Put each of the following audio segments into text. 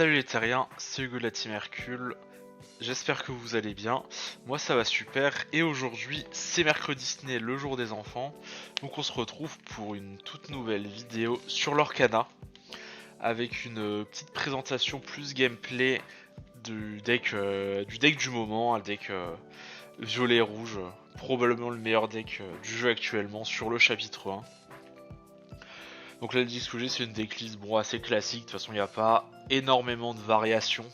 Salut les terriens, c'est Hugo de la Team Hercule, j'espère que vous allez bien, moi ça va super, et aujourd'hui c'est mercredi Disney, le jour des enfants, donc on se retrouve pour une toute nouvelle vidéo sur l'Orcana, avec une petite présentation plus gameplay du deck du moment, un deck violet-rouge, probablement le meilleur deck du jeu actuellement sur le chapitre 1. Donc là le disque que j'ai c'est une decklist bon, assez classique, de toute façon il n'y a pas énormément de variations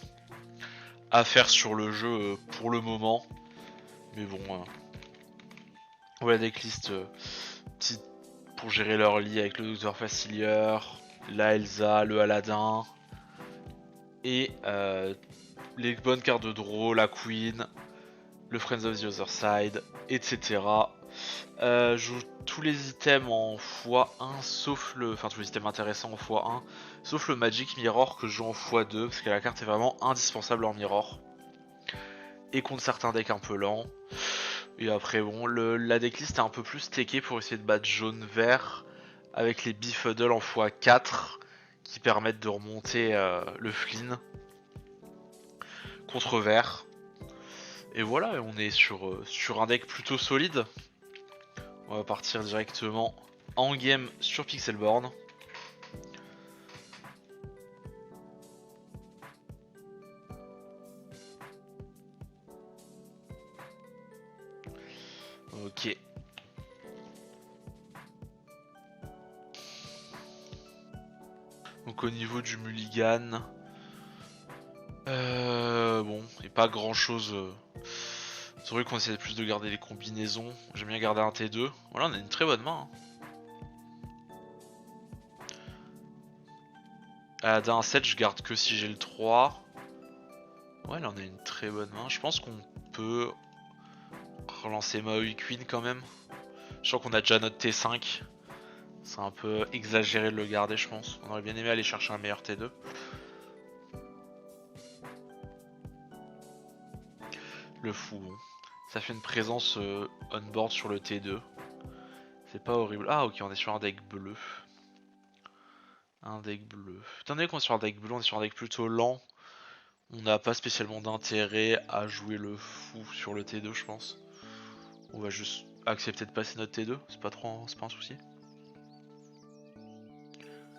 à faire sur le jeu pour le moment. Mais bon, voilà decklist petite pour gérer leur lit avec le Docteur Facilier, la Elsa, le Aladdin et les bonnes cartes de draw, la Queen, le Friends of the Other Side, etc. Je joue tous les items en x1 sauf le. Enfin tous les items intéressants en x1 sauf le Magic Mirror que je joue en x2 parce que la carte est vraiment indispensable en Mirror. Et contre certains decks un peu lents. Et après bon, la decklist est un peu plus techée pour essayer de battre jaune-vert avec les Befuddle en x4 qui permettent de remonter le Flynn contre vert. Et voilà, on est sur un deck plutôt solide. On va partir directement en game sur Pixelborn. Ok. Donc au niveau du mulligan, bon, il n'y a pas grand chose. C'est vrai qu'on essaie plus de garder les combinaisons. J'aime bien garder un T2. Voilà, on a une très bonne main. Aladdin 7, je garde que si j'ai le 3. Ouais, là on a une très bonne main. Je pense qu'on peut relancer Maui Queen quand même. Je sens qu'on a déjà notre T5. C'est un peu exagéré de le garder, je pense. On aurait bien aimé aller chercher un meilleur T2. Le fou, bon. Ça fait une présence on-board sur le T2. C'est pas horrible. Ah ok, on est sur un deck bleu. Un deck bleu. Étant donné qu'on est sur un deck bleu, on est sur un deck plutôt lent. On n'a pas spécialement d'intérêt à jouer le fou sur le T2, je pense. On va juste accepter de passer notre T2, c'est pas un souci.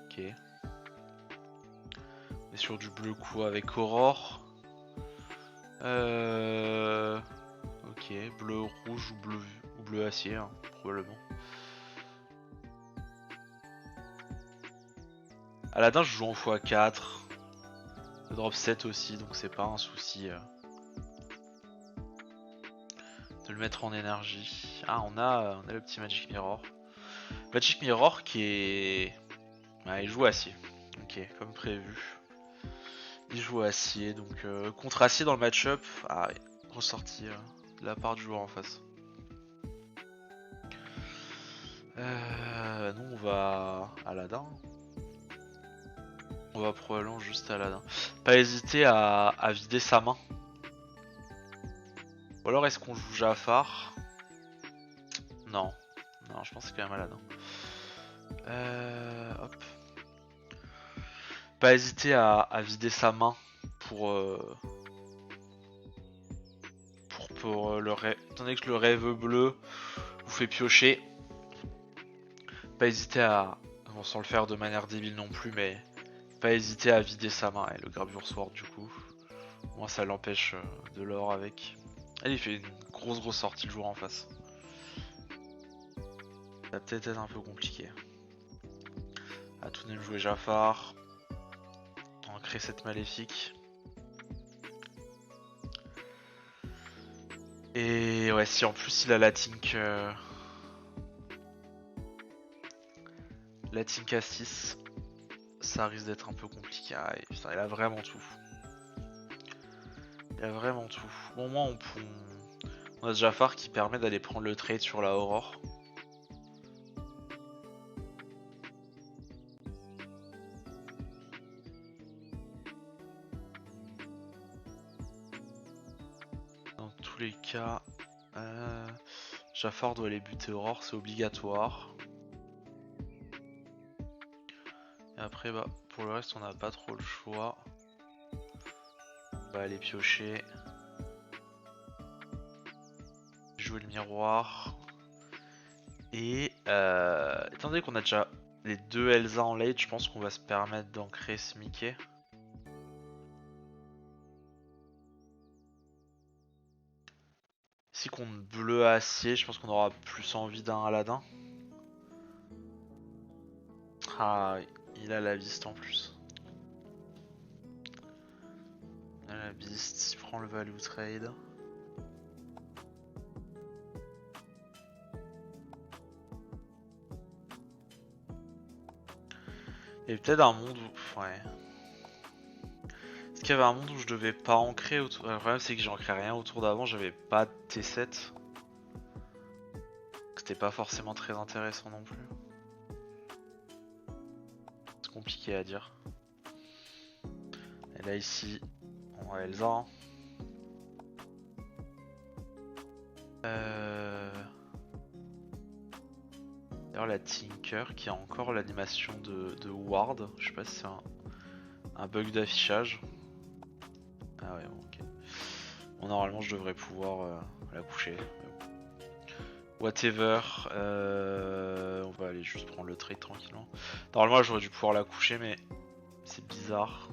Ok. On est sur du bleu quoi avec Aurore. Ok, bleu rouge ou bleu acier, hein, probablement. Aladdin je joue en x4. Le drop 7 aussi, donc c'est pas un souci de le mettre en énergie. Ah, on a le petit Magic Mirror. Magic Mirror qui est... Ah, il joue acier. Ok, comme prévu. Il joue acier, donc contre acier dans le match-up. Ah, ouais, ressorti de la part du joueur en face. Nous on va Aladdin. On va probablement juste Aladdin. Pas hésiter à vider sa main. Ou alors est-ce qu'on joue Jafar? Non. Non, je pense que c'est quand même Aladdin. Hop. Pas hésiter à vider sa main pour le rêve. Étant donné que le rêve bleu vous fait piocher. Pas hésiter à... Bon, sans le faire de manière débile non plus, mais... Pas hésiter à vider sa main. Et le Gravure Sword du coup. Moi ça l'empêche de l'or avec. Allez, il fait une grosse sortie le joueur en face. Ça va peut-être être un peu compliqué. À tout de même jouer Jafar. On va créer cette maléfique. Et ouais, si en plus il a la Tink... La Tink A6, ça risque d'être un peu compliqué. Ah, putain, il a vraiment tout. Il a vraiment tout. Bon, moi, on a Jafar qui permet d'aller prendre le trade sur la Aurore. Dans tous les cas, Jafar doit aller buter Aurore, c'est obligatoire. Et après, bah, pour le reste, on n'a pas trop le choix. va aller piocher. Jouer le miroir. Et étant donné qu'on a déjà les deux Elsa en late, je pense qu'on va se permettre d'ancrer ce Mickey. Si contre bleu à acier, je pense qu'on aura plus envie d'un Aladdin. Ah, il a la Beast en plus. Il a la Beast, il prend le value trade. Il y a peut-être un monde où... Ouais. Est-ce qu'il y avait un monde où je devais pas ancrer autour... Le problème c'est que j'ancrais rien autour d'avant, j'avais pas de T7. C'était pas forcément très intéressant non plus. C'est compliqué à dire. Et là ici, on a Elsa. Hein. D'ailleurs la Tinker qui a encore l'animation de Ward. Je sais pas si c'est un bug d'affichage. Ah ouais bon ok. Bon, normalement je devrais pouvoir la coucher. Whatever, on va aller juste prendre le trade tranquillement. Normalement j'aurais dû pouvoir la coucher mais c'est bizarre.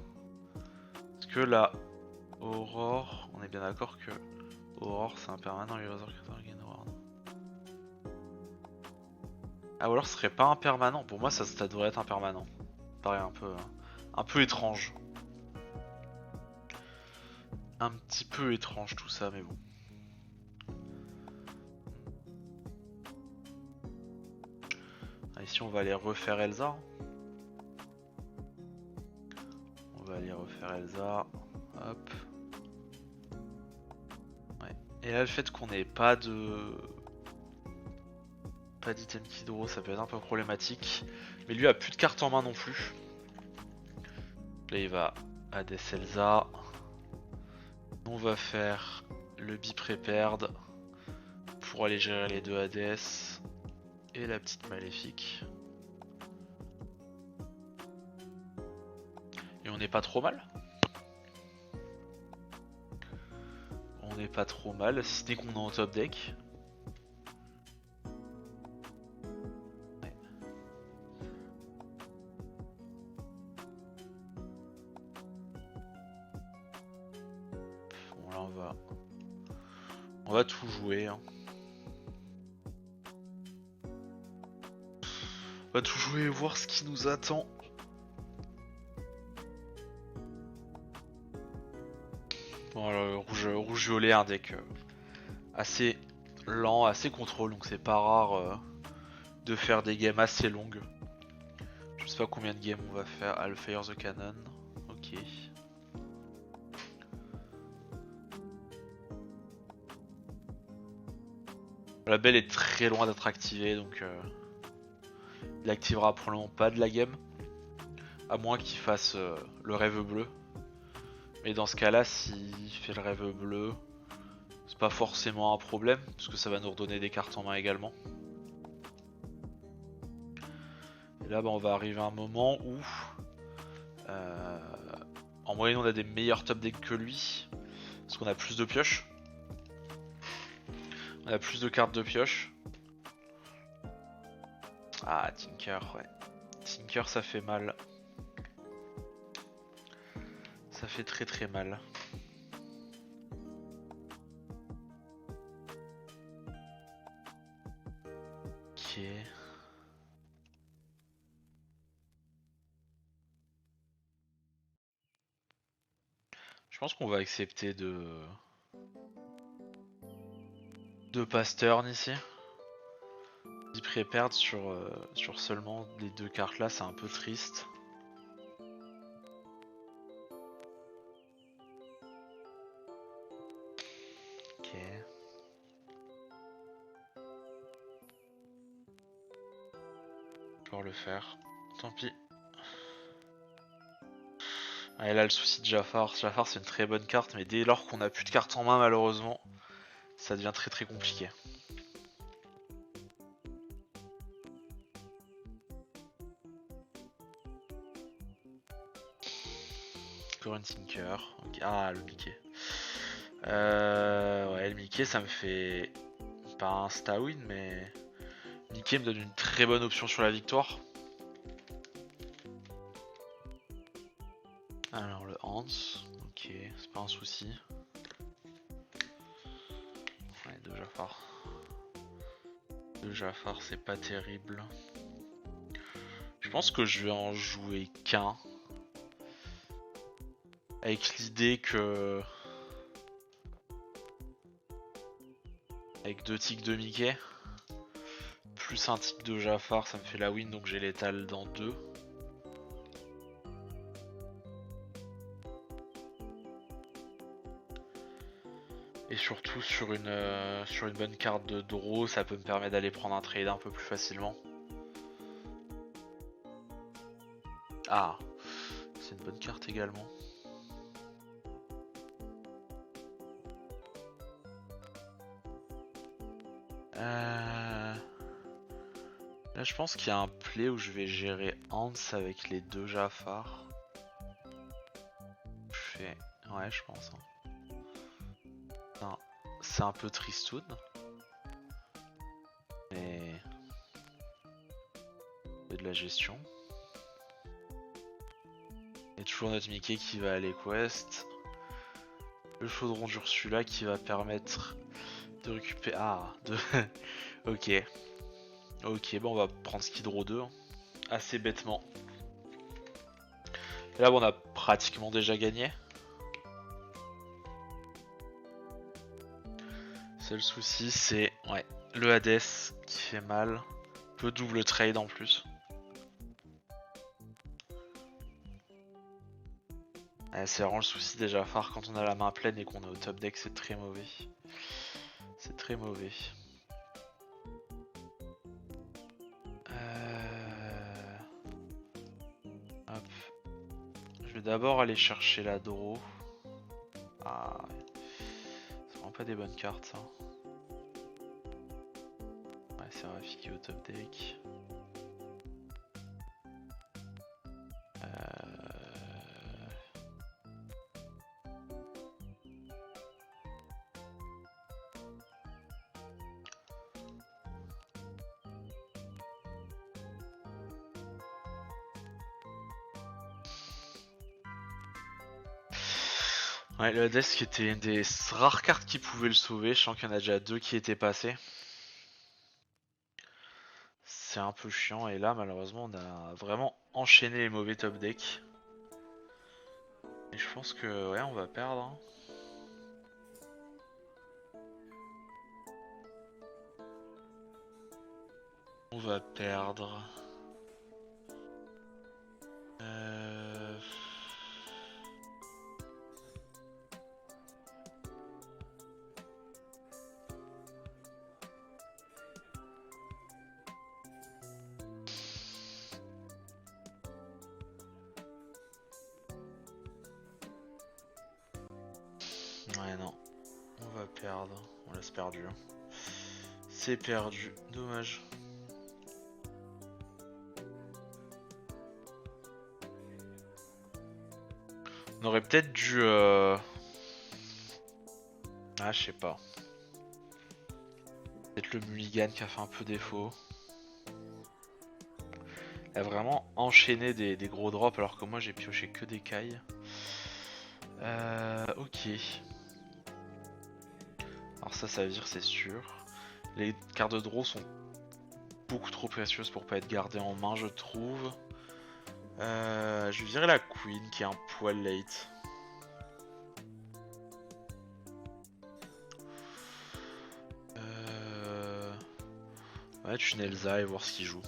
Parce que la Aurore, on est bien d'accord que Aurore c'est un permanent et ah ou alors ce serait pas un permanent, pour moi ça devrait être un permanent. Ça paraît un peu étrange. Un petit peu étrange tout ça mais bon. Ici on va aller refaire Elsa. On va aller refaire Elsa. Hop. Ouais. Et là le fait qu'on n'ait pas d'item qui draw, ça peut être un peu problématique. Mais lui a plus de cartes en main non plus. Là il va Hades Elsa. On va faire le Be Prepared pour aller gérer les deux Hades et la petite Maléfique. Et on n'est pas trop mal. On n'est pas trop mal, si ce n'est qu'on est en top deck. Ouais. Bon là on va tout jouer. Hein. On va tout jouer et voir ce qui nous attend. Bon, le rouge-violet, un deck assez lent, assez contrôle, donc c'est pas rare de faire des games assez longues. Je sais pas combien de games on va faire. I'll fire the cannon. Ok. La belle est très loin d'être activée, donc il activera probablement pas de la game. À moins qu'il fasse le rêve bleu. Mais dans ce cas-là, s'il fait le rêve bleu, c'est pas forcément un problème, parce que ça va nous redonner des cartes en main également. Et là, bah, on va arriver à un moment où, en moyenne, on a des meilleurs top decks que lui, parce qu'on a plus de pioches. On a plus de cartes de pioche. Ah, Tinker, ouais. Tinker, ça fait mal. Ça fait très très mal. Ok. Je pense qu'on va accepter de pass turn ici. Deep Prepared sur seulement les deux cartes là, c'est un peu triste. Ok. Pouvoir le faire. Tant pis. Et là le souci de Jafar. Jafar c'est une très bonne carte, mais dès lors qu'on a plus de cartes en main malheureusement, ça devient très très compliqué. sur une Tinker. Okay. Ah, le Mickey. Ouais, le Mickey, ça me fait pas un Stawin, mais Mickey me donne une très bonne option sur la victoire. Alors le Hans, ok, c'est pas un souci. Ouais, deux Jafar. Deux Jafar, c'est pas terrible. Je pense que je vais en jouer qu'un. Avec l'idée que... Avec deux ticks de Mickey, plus un tick de Jafar, ça me fait la win, donc j'ai l'étal dans deux. Et surtout sur une bonne carte de draw, ça peut me permettre d'aller prendre un trade un peu plus facilement. Ah, c'est une bonne carte également. Là je pense qu'il y a un play où je vais gérer Hans avec les deux Jafar. Je fais... Ouais, je pense. Hein. C'est un peu tristoun. Mais... c'est de la gestion. Et toujours notre Mickey qui va aller quest. Le chaudron d'Ursula qui va permettre de récupérer... Ah, de... Ok. Ok, bon on va prendre Skid Row 2. Hein. Assez bêtement. Et là bon, on a pratiquement déjà gagné. Seul souci c'est ouais, le Hades qui fait mal. Peu double trade en plus. Ouais, c'est vraiment le souci déjà phare quand on a la main pleine et qu'on est au top deck, c'est très mauvais. C'est très mauvais. Hop. Je vais d'abord aller chercher la draw. Ah, c'est vraiment pas des bonnes cartes ça. Ouais, c'est Rafiki au top deck. Ouais, le Hades qui était une des rares cartes qui pouvaient le sauver. Je sens qu'il y en a déjà deux qui étaient passés. C'est un peu chiant et là malheureusement on a vraiment enchaîné les mauvais top decks. Et je pense que ouais on va perdre. Hein. On va perdre. Ouais non, on va perdre. On laisse perdu. C'est perdu, dommage. On aurait peut-être dû... Ah je sais pas. Peut-être le mulligan qui a fait un peu défaut. Il a vraiment enchaîné des gros drops alors que moi j'ai pioché que des cailles. Ok. Alors ça vire c'est sûr. Les cartes de draw sont beaucoup trop précieuses pour pas être gardées en main je trouve. Je vais virer la queen qui est un poil late. On va mettre une Elsa et voir ce qu'il joue.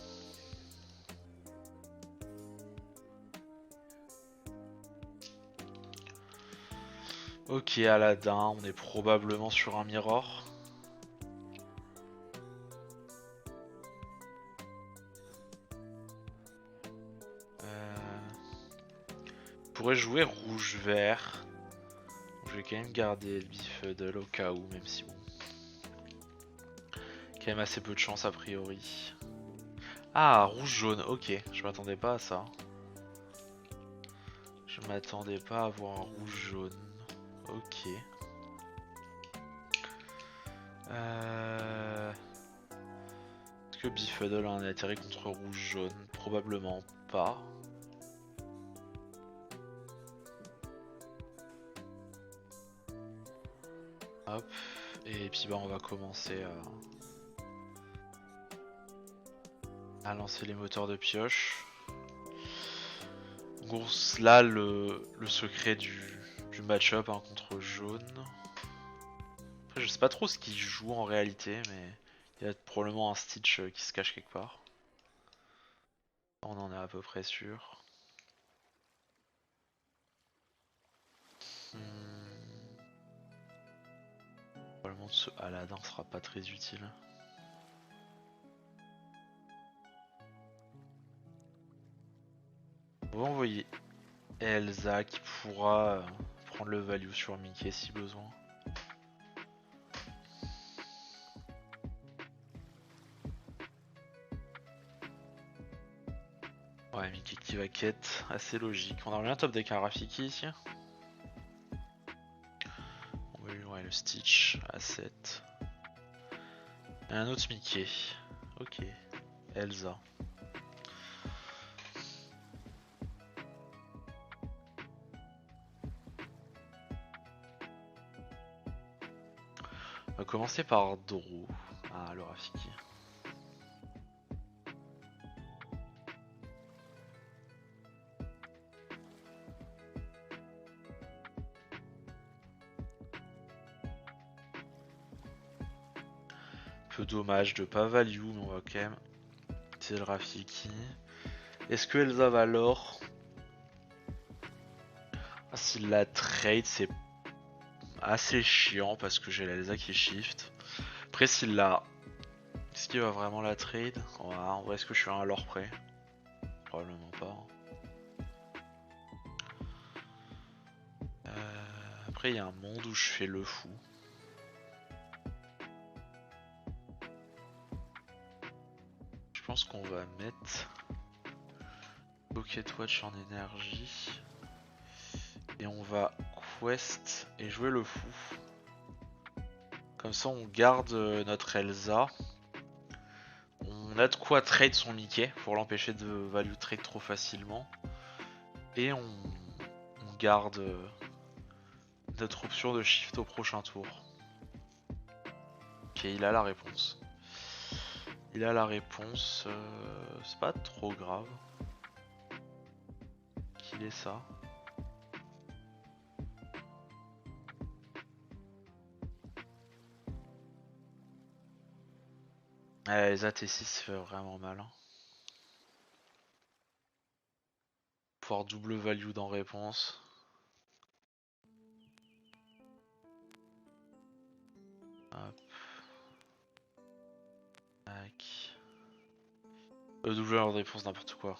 Ok Aladdin, on est probablement sur un mirror. On pourrait jouer rouge-vert. Je vais quand même garder le Befuddle au cas où, même si bon. Quand même assez peu de chance a priori. Ah, rouge-jaune, ok, je m'attendais pas à ça. Je Je m'attendais pas à voir un rouge jaune. Ok. Est-ce que Beefheadle a un intérêt contre rouge jaune? Probablement pas. Hop. Et puis bah on va commencer à lancer les moteurs de pioche. En gros, là le secret du match-up hein, contre jaune. Après, je sais pas trop ce qu'il joue en réalité, mais il y a probablement un Stitch qui se cache quelque part. On en est à peu près sûr. Probablement ce Aladdin sera pas très utile. On va envoyer Elsa qui pourra prendre le value sur Mickey si besoin. Ouais, Mickey qui va quête, assez logique. On a bien top deck un Rafiki ici. On va lui le Stitch à 7. Et un autre Mickey. Ok. Elsa. On va commencer par Doro. Ah, le Rafiki. Peu dommage de pas value, mais on va quand même utiliser le Rafiki. Est-ce que Elsa va l'or? Ah, s'il la trade, c'est assez chiant parce que j'ai l'Elsa qui shift. Après, s'il la. Est-ce qu'il va vraiment la trade? Ouais, en vrai, est-ce que je suis à un lore près? Probablement pas. Après, il y a un monde où je fais le fou. Je pense qu'on va mettre Pocket Watch en énergie. Et on va quest et jouer le fou. Comme ça, on garde notre Elsa. On a de quoi trade son Mickey pour l'empêcher de value trade trop facilement. Et on garde notre option de shift au prochain tour. Ok, il a la réponse. Il a la réponse. C'est pas trop grave. Qu'il ait ça. Les AT6 fait vraiment mal. Hein. Pouvoir double value dans réponse. Hop. Tac. Double value de réponse, n'importe quoi.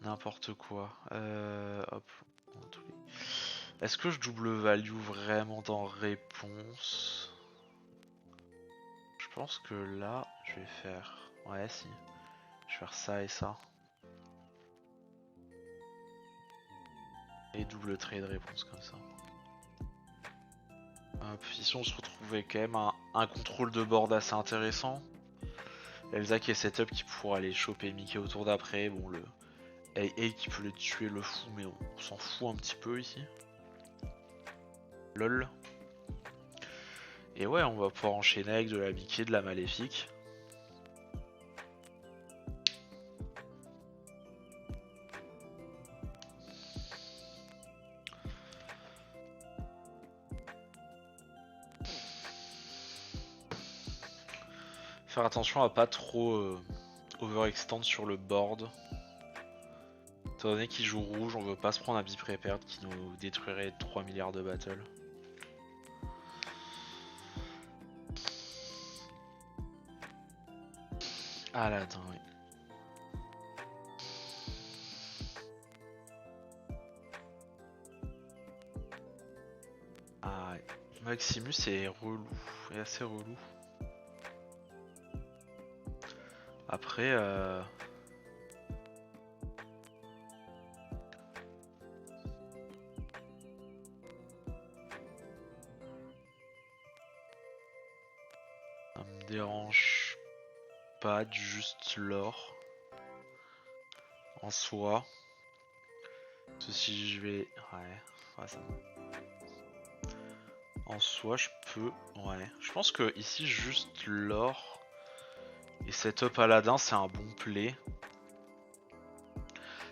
N'importe quoi. Hop. Est-ce que je double value vraiment dans réponse? Je pense que là, je vais faire... Ouais, si. Je vais faire ça et ça. Et double trade réponse comme ça. Hop, ici on se retrouvait quand même un contrôle de board assez intéressant. Elsa qui est setup qui pourra aller choper Mickey au tour d'après. Bon, le AA qui peut les tuer le fou, mais on s'en fout un petit peu ici. LOL. Et ouais, on va pouvoir enchaîner avec de la Mickey, de la Maléfique. Faire attention à pas trop overextend sur le board. Étant donné qu'il joue rouge, on veut pas se prendre un Be-Prepared qui nous détruirait 3 milliards de battles. Aladdin, oui. Ah ouais. Maximus est relou, est assez relou. Après, dérange pas, juste l'or en soi. Si je vais... Ouais, ça... En soi, je peux... Ouais, je pense que ici, juste l'or et setup Aladdin, c'est un bon play.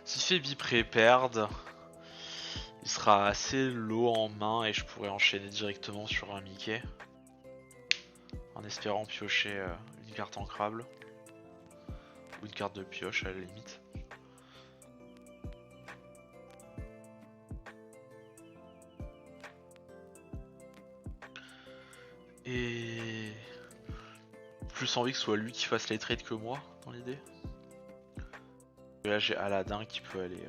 S'il fait bipré perd, il sera assez low en main et je pourrais enchaîner directement sur un Mickey. En espérant piocher une carte ancrable. Ou une carte de pioche à la limite. Et... plus envie que ce soit lui qui fasse les trades que moi, dans l'idée. Là j'ai Aladdin qui peut aller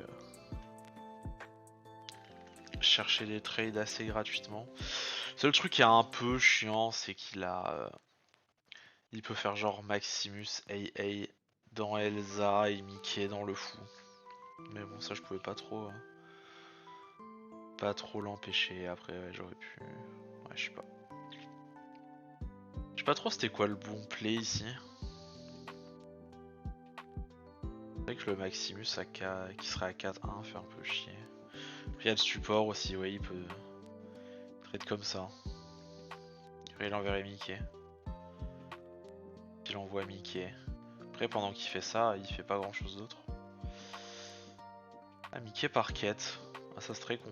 chercher des trades assez gratuitement. Seul truc qui est un peu chiant, c'est qu'il a... il peut faire genre Maximus AA dans Elsa et Mickey dans le fou. Mais bon, ça je pouvais pas trop... pas trop l'empêcher. Après j'aurais pu... Ouais, je sais pas. Je sais pas trop c'était quoi le bon play ici. C'est vrai que le Maximus qui serait à 4-1 fait un peu chier. Après il y a le support aussi, ouais, il peut trade comme ça. Après il enverrait Mickey. Puis il envoie Mickey. Après pendant qu'il fait ça, il fait pas grand chose d'autre. Ah, Mickey par quête. Ah, ça c'est très con.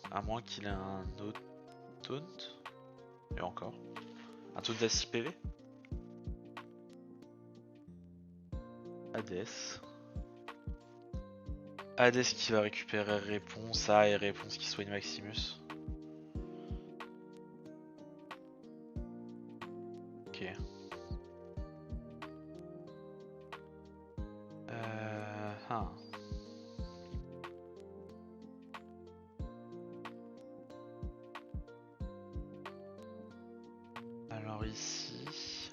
À moins qu'il ait un autre taunt. Et encore. Un taunt à 6 PV. Hades. Hades qui va récupérer réponse A et réponse qui soigne Maximus. Ok. Alors ici...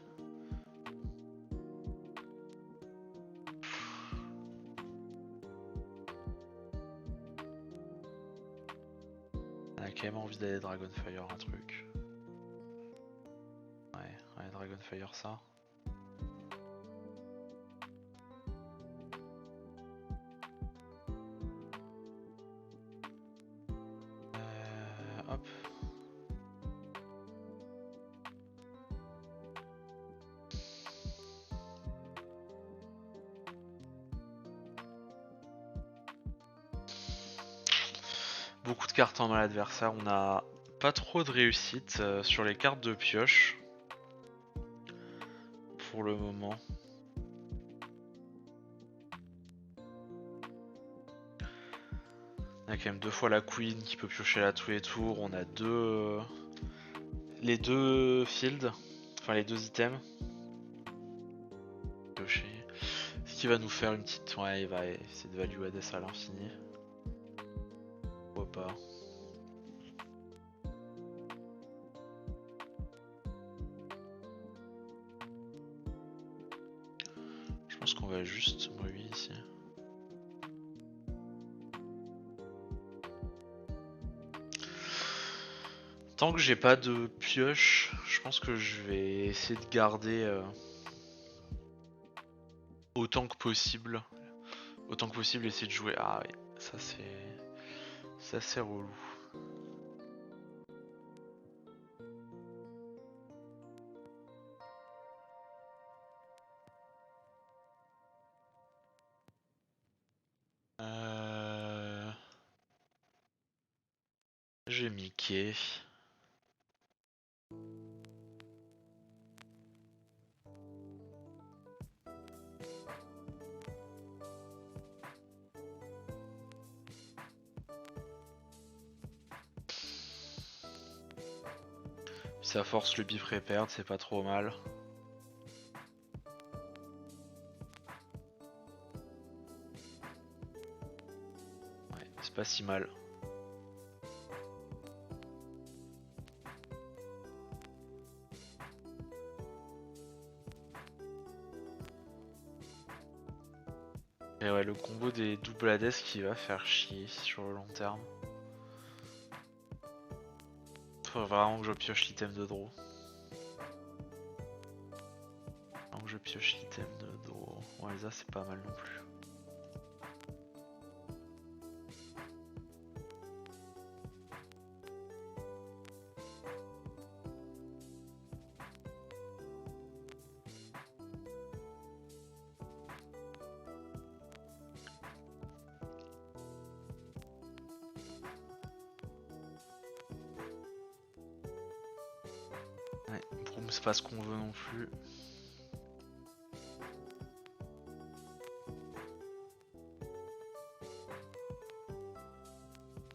on a quand même envie d'aller Dragonfire un truc. Ouais, Dragonfire ça. Hop. Beaucoup de cartes en main à l'adversaire, on a pas trop de réussite sur les cartes de pioche. Pour le moment. On a quand même deux fois la Queen qui peut piocher là tous les tours, on a les deux fields, enfin les deux items. Piocher. Ce qui va nous faire une petite... Ouais, il va essayer de value Hades à l'infini. Pourquoi pas. Je pense qu'on va juste bruit ici. Tant que j'ai pas de pioche, je pense que je vais essayer de garder autant que possible. Autant que possible essayer de jouer. Ah oui, ça c'est assez relou. J'ai Mickey. Ça force le bif perdre, c'est pas trop mal. Ouais, c'est pas si mal. Et ouais, le combo des double Hades qui va faire chier sur le long terme. Faut vraiment que je pioche l'item de draw. pioche l'item de draw. Ouais, ça c'est pas mal non plus. Ouais, Broom c'est pas ce qu'on veut non plus.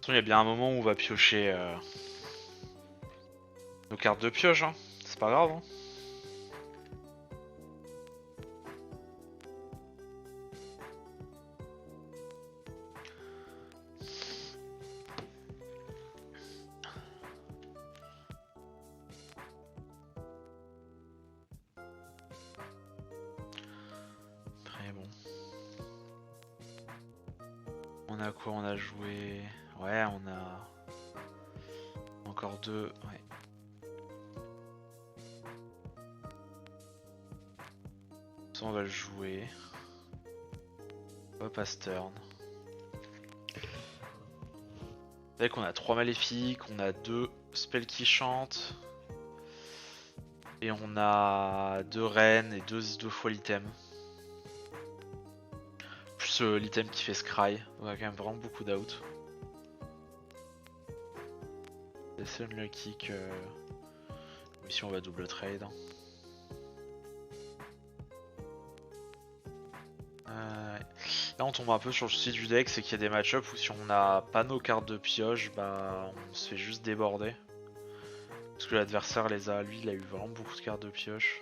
Il y a bien un moment où on va piocher nos cartes de pioche, hein. C'est pas grave. Hein. Après bon. On a quoi? On a joué... Ouais, on a... Encore deux... Ouais. Ça on va le jouer. Hop, Astern. Vous savez qu'on a 3 maléfiques, on a 2 spells qui chantent. Et on a 2 reines et 2 fois l'item. Plus l'item qui fait scry. On a quand même vraiment beaucoup d'out. C'est assez unlucky que... Même si on va double trade. Hein. Là on tombe un peu sur le souci du deck, c'est qu'il y a des match-ups où si on n'a pas nos cartes de pioche, bah on se fait juste déborder. Parce que l'adversaire les a, lui il a eu vraiment beaucoup de cartes de pioche.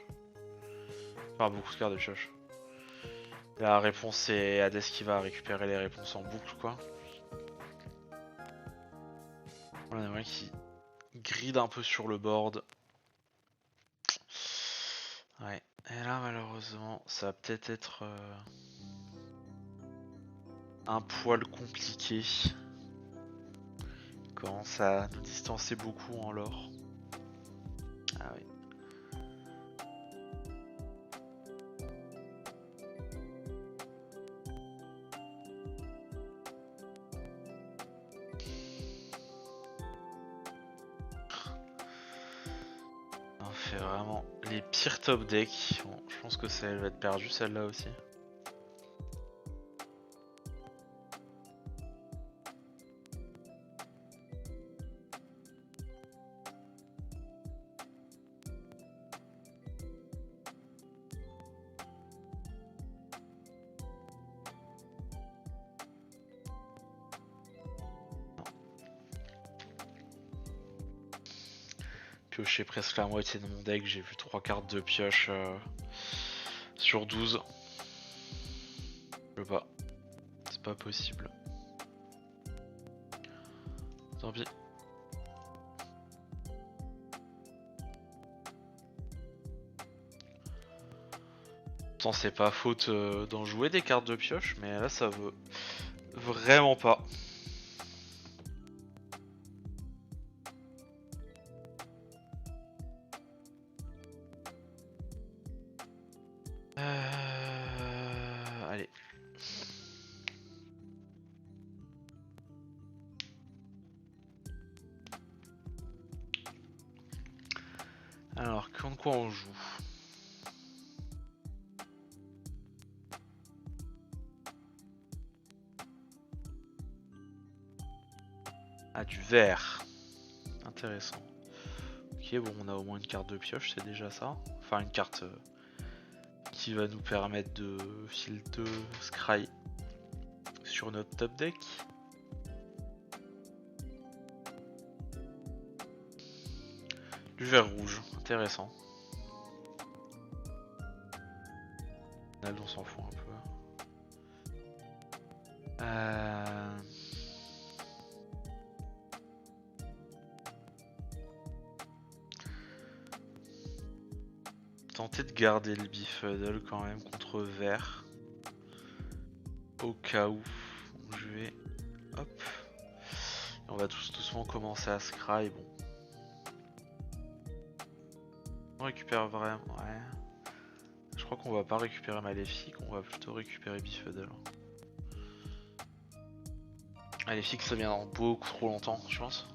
Enfin beaucoup de cartes de pioche. La réponse c'est Hades qui va récupérer les réponses en boucle quoi. Voilà, il y en a qui gride un peu sur le board. Ouais, et là malheureusement ça va peut-être être un poil compliqué. Il commence à nous distancer beaucoup en lore. Ah oui. On fait vraiment les pires top decks. Bon, je pense que ça va être perdu celle-là aussi. Piocher presque la moitié de mon deck, j'ai vu 3 cartes de pioche sur 12. Je peux pas. C'est pas possible. Tant pis. Pourtant c'est pas faute d'en jouer des cartes de pioche, mais là ça veut vraiment pas. Allez. Alors, contre quoi on joue? Ah, du vert. Intéressant. Ok, bon, on a au moins une carte de pioche, c'est déjà ça. Enfin, une carte qui va nous permettre de filter Scry sur notre top deck. Du vert rouge, intéressant. Là, on s'en fout un peu. Tenter de garder le Befuddle quand même contre vert. Au cas où. Donc, je vais... Hop. Et on va tous doucement commencer à scry. Bon. On récupère vraiment... Ouais. Je Je crois qu'on va pas récupérer Maléfique, on va plutôt récupérer Beefeudle. Maléfique ça vient dans beaucoup trop longtemps, je pense.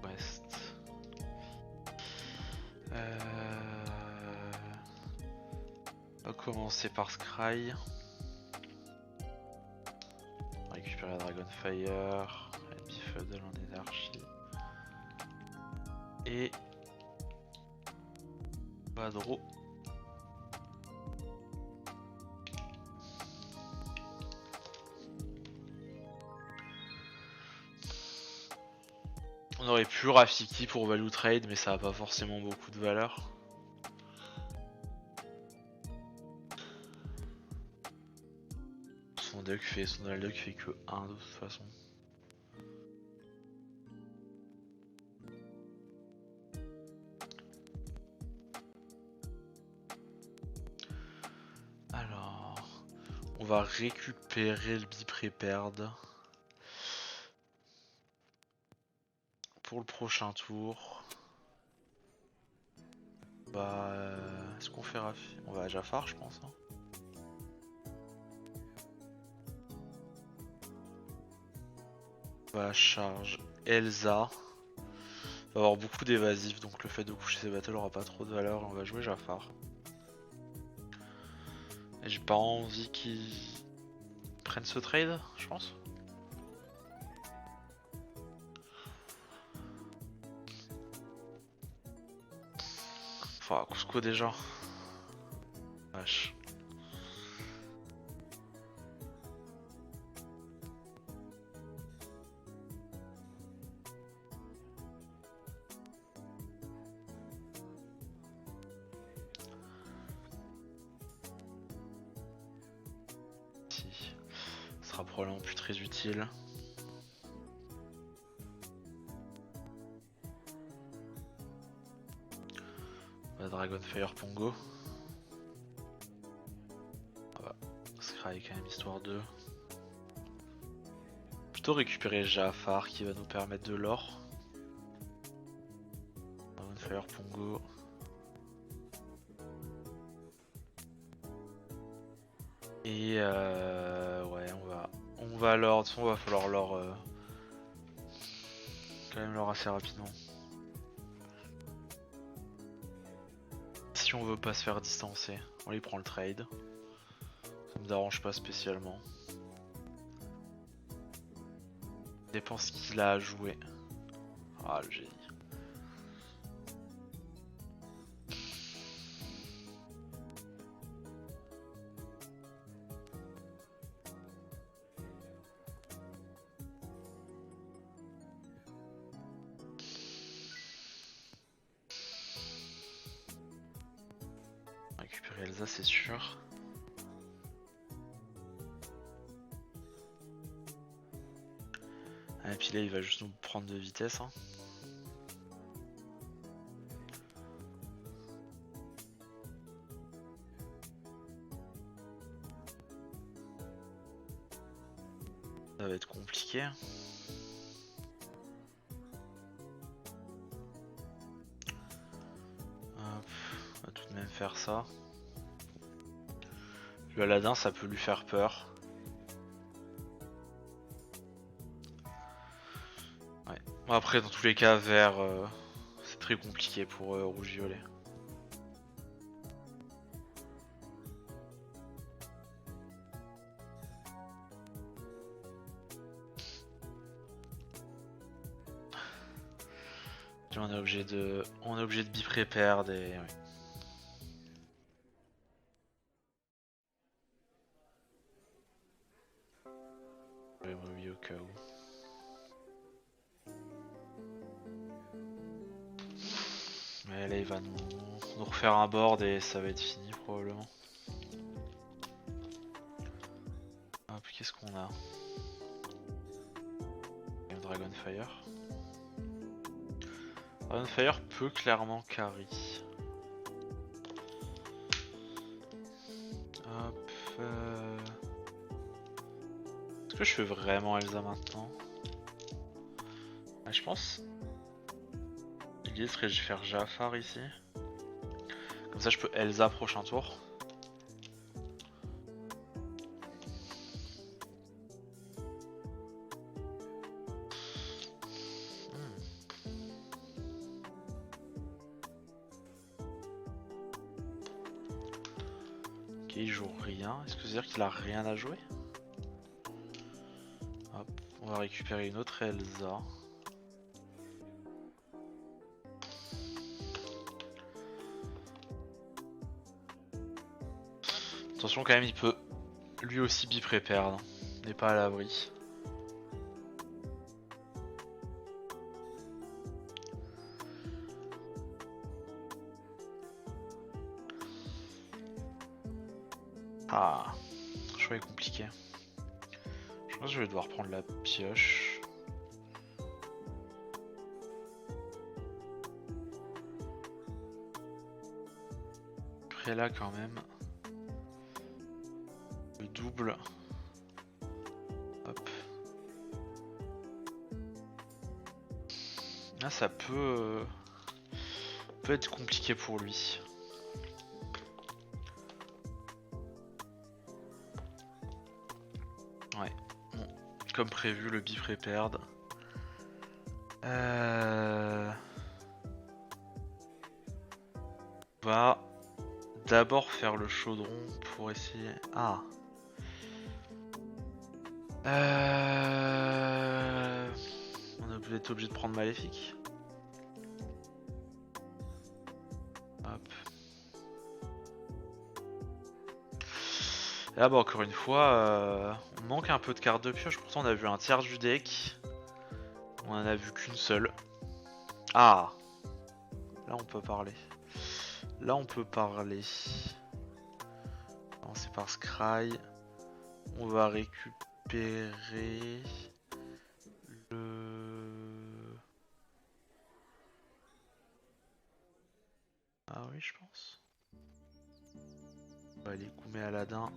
West. On va commencer par Scry. Récupérer la Dragonfire, Beefeudle en énergie. Et Badro. On aurait pu Rafiki pour value trade, mais ça a pas forcément beaucoup de valeur. Son deck fait que 1 de toute façon. Alors, on va récupérer le Be-Prepared pour le prochain tour. Bah, est-ce qu'on fait Rafi? On va à Jafar, je pense. Hein. On va charge Elsa. Il va avoir beaucoup d'évasifs, donc le fait de coucher ses battles aura pas trop de valeur. On va jouer Jafar. Et j'ai pas envie qu'ils prennent ce trade, je pense. Enfin, Cusco déjà. Vache. Si. Ce sera probablement plus très utile. Dragonfire Pongo. On va Scry quand même histoire de plutôt récupérer Jafar qui va nous permettre de l'or. Dragonfire Pongo. Et ouais on va l'or, de toute façon on va falloir l'or quand même l'or assez rapidement. Si on veut pas se faire distancer, on lui prend le trade. Ça me dérange pas spécialement. Dépend ce qu'il a à jouer. Ah le génie. Récupérer Elsa c'est sûr. Et puis là il va juste nous prendre de vitesse. Hein. Ça va être compliqué. Hop, on va tout de même faire ça. Le Aladdin ça peut lui faire peur. Ouais. Après dans tous les cas vert c'est très compliqué pour rouge-violet. On est obligé de be-prepared et ouais. Je vais m'oublier au cas où. Mais là il va nous refaire un board et ça va être fini probablement. Hop, qu'est-ce qu'on a? Dragonfire. Dragonfire peut clairement carry. Hop. que je fais vraiment Elsa maintenant? Ah, je pense. L'idée serait de faire Jafar ici. Comme ça je peux Elsa prochain tour. Ok, il joue rien. Est-ce que ça veut dire qu'il a rien à jouer? Hop, on va récupérer une autre Elsa. Attention quand même, il peut lui aussi bipré perdre. On n'est pas à l'abri. Ah, le choix est compliqué. Je pense que je vais devoir prendre la pioche. Après là quand même. Le double. Hop. Là ça peut être compliqué pour lui. Ouais. Bon. Comme prévu, le bipré perd. On va d'abord faire le chaudron pour essayer. Ah. On est peut-être obligé de prendre Maléfique. Hop. Et là, bah, encore une fois, on manque un peu de cartes de pioche. Pourtant, on a vu un tiers du deck. On en a vu qu'une seule. Ah. Là, on peut parler. Là, on peut parler. C'est par Scry. On va récupérer le... Ah oui, je pense. On va aller Koumé Aladdin.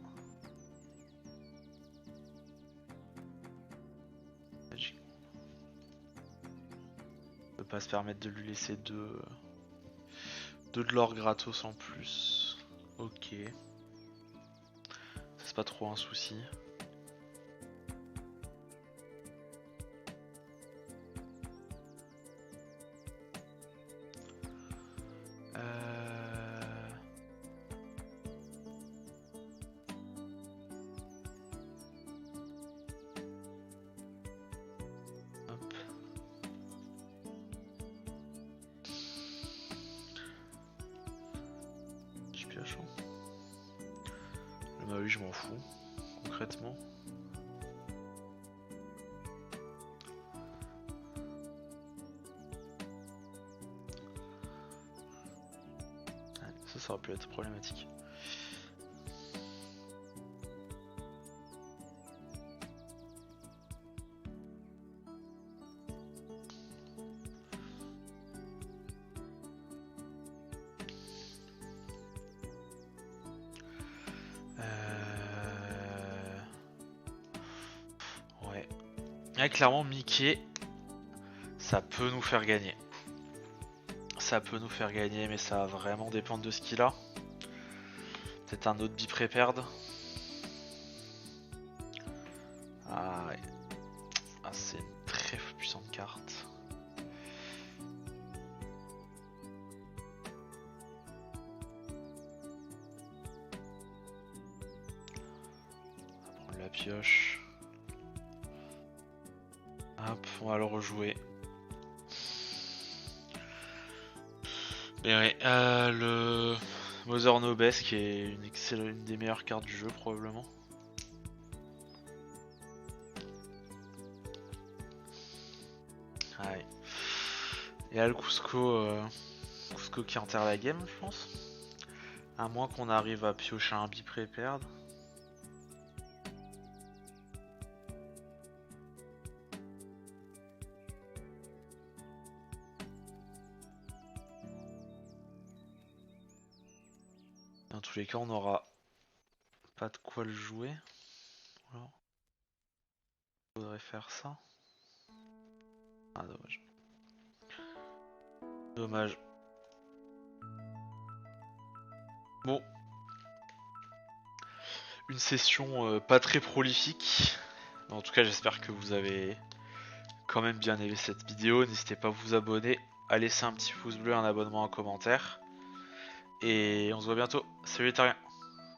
Magic. On peut pas se permettre de lui laisser deux de l'or gratos en plus. Ok. C'est pas trop un souci. Hop. Je pioche. Bah oui, je m'en fous, concrètement. Ça aurait pu être problématique. Ouais. Là, clairement, Mickey, ça peut nous faire gagner. Ça peut nous faire gagner, mais ça va vraiment dépendre de ce qu'il a. Peut-être un autre bipré perdre. Ah ouais. Ah, c'est une très puissante carte. On va prendre la pioche. Hop, on va le rejouer. Et ouais, le Mother Nobes qui est une des meilleures cartes du jeu probablement. Ouais. Et là le Cusco qui enterre la game je pense. À moins qu'on arrive à piocher un bipré et perdre. Dans tous les cas on n'aura pas de quoi le jouer. Voilà. Faudrait faire ça. Ah dommage. Dommage. Bon. Une session pas très prolifique. Mais en tout cas j'espère que vous avez quand même bien aimé cette vidéo. N'hésitez pas à vous abonner, à laisser un petit pouce bleu, un abonnement, un commentaire. Et on se voit bientôt. Salut les terriens.